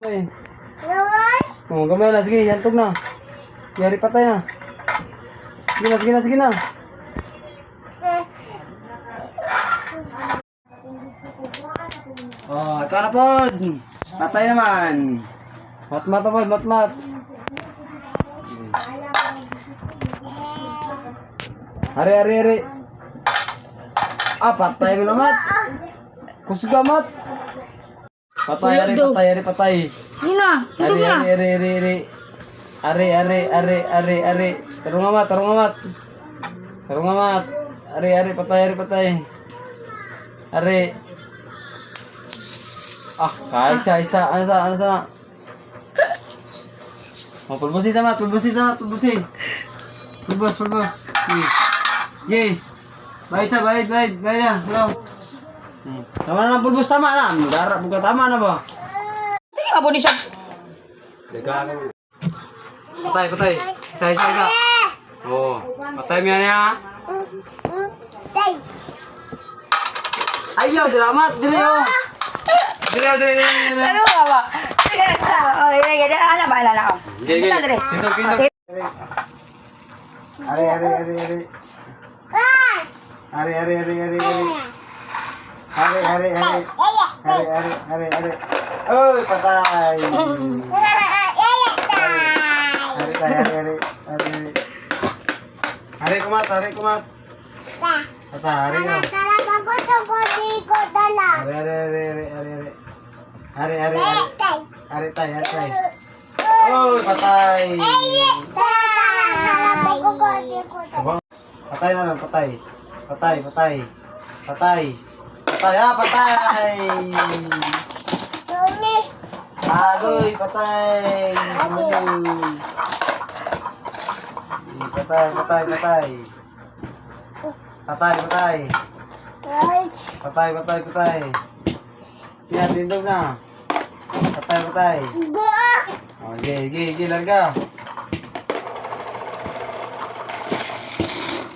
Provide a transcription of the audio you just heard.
Ay. Oh, gamay na. Sige, yantog na. Yari patay na. Sige na, sige na, sige na. Oh, ito na po. Patay naman. Matmat po, matmat. Hari, hari, hari. Ah, patay mo naman. Kusgamat. Patay, hari, patay, hari, patay. Sige na, ito Hari, na. hari, hari, hari, hari. Ari, ari, ari, ari, ari. Tarong amat, tarong amat. Tarong amat. Ari, ari, patay, ari, patay. Ari. Ah, kahit isa. Ano sa? Oh, pulbusi sama, pulbusi. Pulbus. Yay. Bayad na. Hello. Tama na ng pulbus, tama na. Darap, buka tama na ba? Sige, abo ni siya. Lega. Patay. Isa. Oh, patay mo yan ya. Ayo, diramat, dirayo. Dirayo. Ano nga ba? Sige na. Oh, sige, ana ba na ako. Gigi. Kita dire. Pindog. Ari. Oy, patay. Hari kumat. Patay, hari. Hari tay. Oy, patay. Patay na lang, patay. Patay. Agoy, patay. Patay. Yan, tindog na. Patay. Oh, gigi, larga.